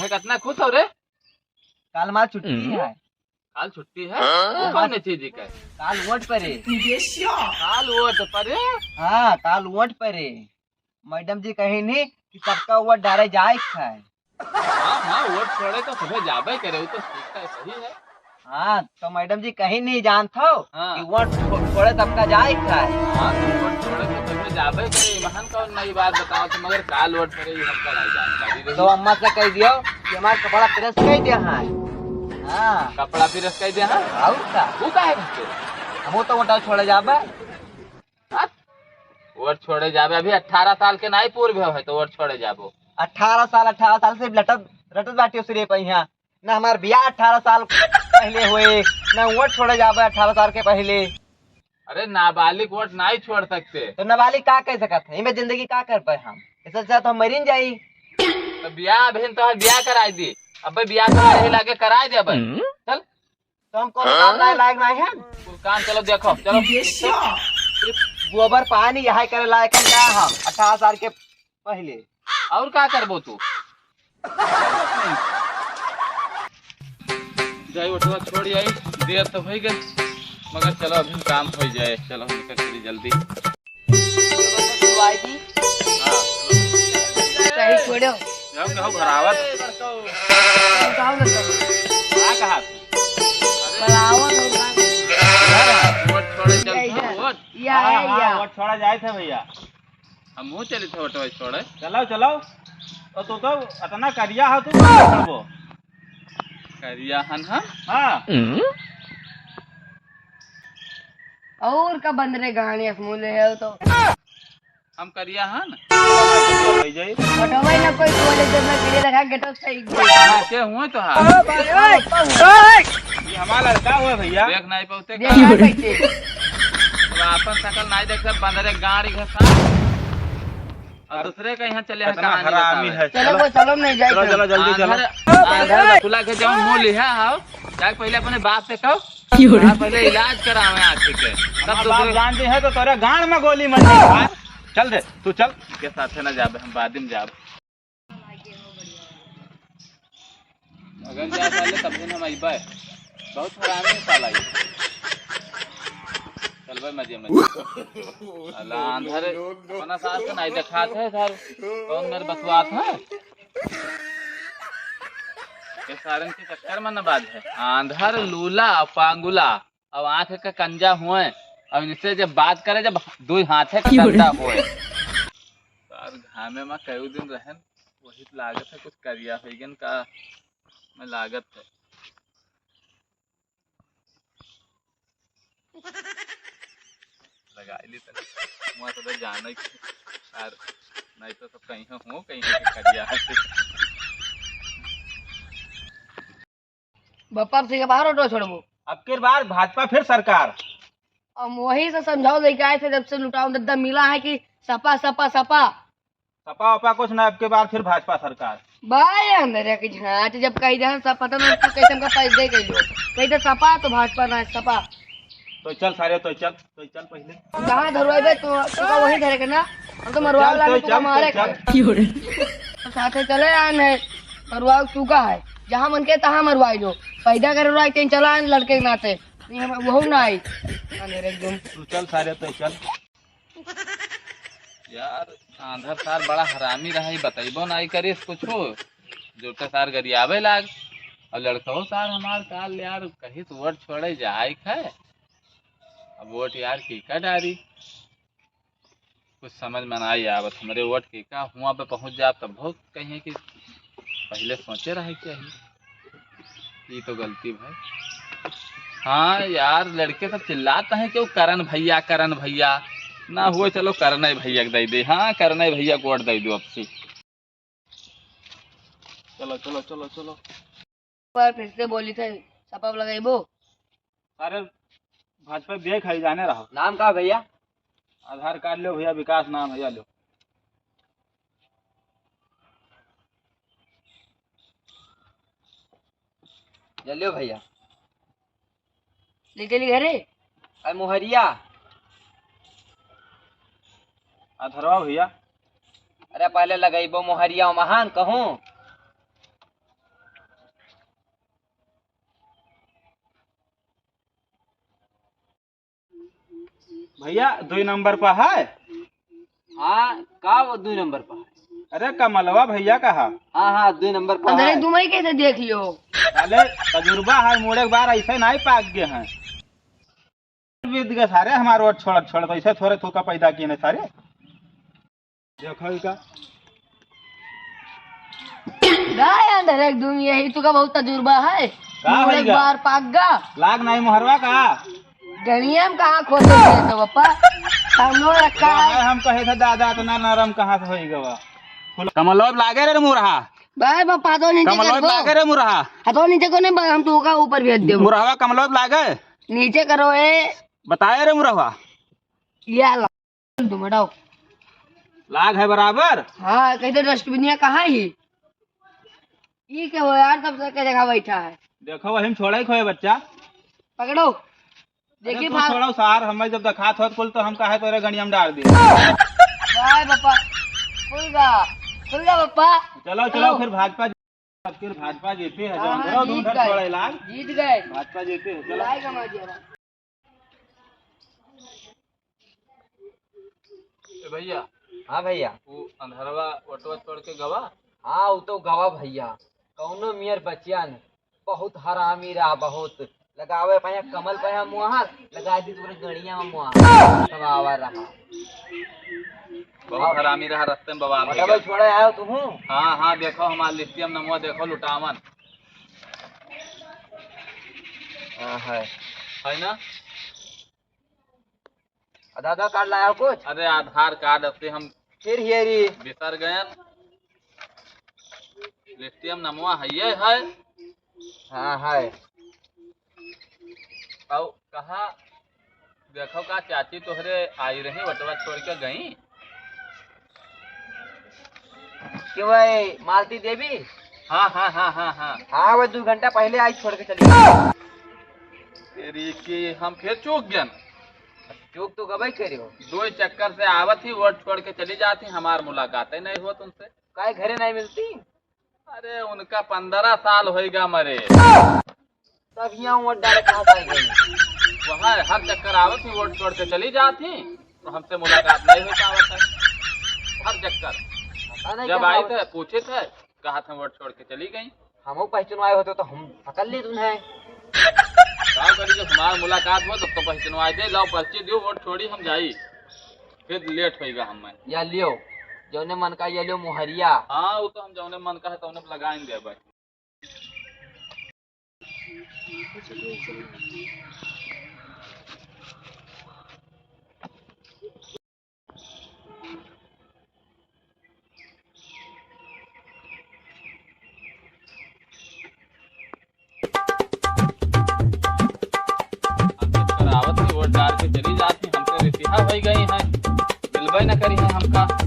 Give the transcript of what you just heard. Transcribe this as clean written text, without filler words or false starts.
कहे कितना खुश हो रे? काल मार छुट्टी है। काल छुट्टी है? वो कौन चीज का? काल वोट परे। काल वोट परे? हाँ काल वोट परे। मैडम जी कही नहीं कि सबका वोट डाले जाए है। हाँ हाँ वोट छोड़े तो सुबह जाबे करे, वो तो ठीक है, सही है। हाँ तो मैडम जी कहीं नहीं जानता हो हाँ। कि वोट छोड़े सबका जाए है। हाँ तो वोट छोड़े तो सुबह जाबे करे, महान कौन नई बात बताओ तो, मगर काल वोट परे ये हमका नहीं जानकारी रही। तो अम्मा से कह दियो कि हमारा कपड़ा प्रेस कर दिया है। हाँ कपड़ा भी रस कह दिया है। और का वो का है बच्चे? हम तो वोट छोड़े जाबे। वोट छोड़े जाबे? अभी 18 साल के नहीं पूर्व है तो वोट छोड़े जाबो? 18 साल से लटत लटत बाटी उस पे यहाँ न हमार बियाह 18 साल पहले हुए न वोट छोड़े जाबे 18 साल के पहले। अरे नाबालिग वोट नहीं छोड़ सकते। तो नाबालिग का कह सकत है इमे जिंदगी का कर पाए हम इससे अच्छा तो हम मरीन जाई। तो ब्याह बहन तो ब्याह कराई दी, अब ब्याह कराए लाके कराए दे। अब चल तो हम कोनो काम नहीं लायक नहीं है। काम चलो देखो चलो। सिर्फ गोबर पानी यही करे लायक हम का हम 18 साल के पहले। और क्या करबो तू? जाई उठवा छोड़ आई, देर तो हो गई, मगर चलो अभी काम हो जाए, चलो निकल चली जल्दी। हाँ सही छोड़ो जाओ कहो भरावत क्या कहा तू? बलावत होगा वोट छोड़े चल वोट। वोट छोड़ा जाए थे भैया। हम मुँह चली थे वोट छोड़े। चलो चलो तो तू तो इतना करिया हो तू छोड़बो। करिया हन हम? हाँ और का बंदरे गाने मूले है तो हम करिया हन हटवाई ना कोई बोले जब मैं गिरे रखा गेटो सही के हुए तो हाँ ये हमारा लड़का हुआ भैया। देख नहीं पाते देखा कैसे अपन सकल नहीं देख सब बंदरे गाड़ी घसा और दूसरे का यहाँ चले हैं कहानी है। चलो वो चलो नहीं जाए चलो जल्दी चलो। खुला के जब मुँह लिहा हो जाके पहले अपने बाप से कहो पहले इलाज करावे आँखी के, तब दूसरे जानते हैं तो तेरे गांड में गोली मर। चल दे तू चल के साथ ना जाबे, हम बाद में जाब। अगर जा पहले तब दिन हम अइबे, बहुत हरामी साला ये। चल भाई मजे मजे। अल्लाह अंधर अपना साथ को नहीं दिखात है सर, कौन मेरे बसवात है ये सारन के चक्कर में न बाज है। आंधर लूला पांगुला अब आंख का कंजा हुए, अब इनसे जब बात करे जब दो हाथ का कंजा हुए सर घामे में कई दिन रहन वही लागत है कुछ करिया होगन का में लागत है। लगाइली तो मुआ तो जाने यार नहीं तो सब कहीं हो कहीं करिया है। बप्पा से बाहर ऑटो छोड़बो। अब की बार भाजपा फिर सरकार। हम वही से समझाओ लेके आए थे जब से लुटाऊ दद्दा मिला है कि सपा सपा सपा सपा वपा कुछ ना, अब के बाद फिर भाजपा सरकार। भाई अंदर की झांट जब कही जाए सब पता नहीं कैसे हमका पैसे कह लो कही तो सपा तो भाजपा ना सपा। तो चल सारे तो चल पहले जहाँ धरवाए तो वही धरे के ना, हम तो मरवा लागे तो हमारे साथे चले आन है मरवा चुका है जहाँ मन के तहाँ मरवाई लो पैदा करवाई तीन चला आन लड़के के नाते वो ना आई एकदम। तू चल सारे तो चल। यार आंधर सार बड़ा हरामी रहा ही बताइबो नहीं करिस कुछ जोटे सार गरियावे लाग और लड़को सार हमार काल यार कहीं तो वोट छोड़े जाए है। अब वोट यार की का डारी कुछ समझ में ना आवत हमारे वोट की का हुआ पे पहुंच जा तब बहुत कहीं कि पहले सोचे रहे चाहिए ये तो गलती भाई। हाँ यार लड़के सब चिल्लाते हैं क्यों करण भैया ना हुए चलो करना भैया दे दे। हाँ करना भैया को वोट दे दो अब से। चलो चलो चलो चलो पर फिर से बोली थे सपा लगाइबो सारे भाजपा देख है जाने रहो। नाम का भैया? आधार कार्ड लो भैया, विकास नाम भैया लो। चलियो भैया ले चली घरे अरे मोहरिया अधरवा भैया। अरे पहले लगाइबो मोहरिया महान कहूँ भैया 2 नंबर पर है। हाँ का वो 2 नंबर पर है? अरे कमलवा भैया का है। हाँ हाँ 2 नंबर पर अंदर है। तुम ही कैसे देख लियो? साले तजुर्बा है, मोड़े के बार ऐसे नहीं पाक गए हैं। बीत गए सारे हमारे वोट छोड़ छोड़ तो ऐसे थोड़े थोका पैदा किए ना सारे। देखो का गाय अंदर एक तुम यही तो का बहुत तजुर्बा है। का एक होइगा? बार पाक गा लाग नहीं मोहरवा का गणिया में कहाँ खोते थे तो पप्पा हम लोग रखा है। हम कहे थे दादा तो ना नरम कहाँ से होइगा। कमलोब लागे रे मुरहा, भाई पापा तो नीचे कमलोब कर लागे रे मुरहा, हतो नीचे को नहीं हम तो का ऊपर भेज दे मुरहवा कमलोब लागे नीचे करो ए बताए रे मुरहवा। या ला तुम हटाओ। लाग है बराबर। हाँ कहते डस्टबिनिया कहाँ ही ये क्या हो यार तब तक जगह बैठा है। देखो वही छोड़ा ही खोए बच्चा। पकड़ो देखिए देखिए छोड़ो सार हमें जब देखा थोत कुल तो हम कहे तोरे गणिया में डाल दिए। बाय पापा खुल गा पापा। चलो चलो फिर भाजपा जीते है। हाँ, चलो जीत ढूंढ गए। छोड़े लाग जीत गए भाजपा जीते है। चलो लाई कमा दिया। ए भैया हाँ भैया। वो अंधरवा ऑटो छोड़ के गवा। हाँ वो तो गवा भैया कौनो मियर बचिया ने बहुत हरामी रहा। बहुत लगावे पाया कमल पाया मुहा लगा दी पूरे गड़िया में मुहा सब आवा रहा। बहुत हरामी रहा, रास्ते में बवाल हो डबल गया। छोड़े आयो तुम। हाँ हाँ देखो हमारा लिथियम नमो देखो लुटावन है ना। आधार कार्ड लाया कुछ? अरे आधार कार्ड से हम फिर हेरी बिसर गए। लिथियम नमवा है ये है। हाँ है। और कहा देखो का चाची तोहरे आई रही बटवा छोड़ के गई। क्यों भाई मालती देवी? हाँ हाँ हाँ हाँ हाँ हाँ वो 2 घंटा पहले आई छोड़ के चली गई। तेरी की हम फिर चूक गए। चूक तो गवाही करे हो। 2 चक्कर से आवत ही वोट छोड़ के चली जाती, हमार मुलाकात ही नहीं हुआ तुमसे। काय घरे नहीं मिलती? अरे उनका 15 साल होएगा मरे। तब यहाँ वोट डाले कहाँ से आई गई? वहाँ हर चक्कर आवत ही वोट छोड़ के चली जाती तो हमसे मुलाकात नहीं हो पावत है। हर चक्कर पता नहीं जब क्या आई बात। थे पूछे थे कहा था वोट छोड़ के चली गई। हम पहचान आए होते तो हम पकड़ ली तुम्हें। क्या करी जब हमारी मुलाकात हो तो पहचानवा दे लाओ पर्ची दो वोट छोड़ी हम जाई फिर लेट होएगा हमें। या लियो जौने मन का ये लियो मोहरिया। हाँ वो तो हम जौने मन का है तो उन्हें लगाएंगे भाई। वोट डाल के चली जाती हमसे रितिहा हो गई है मिलबे न करी है हमका।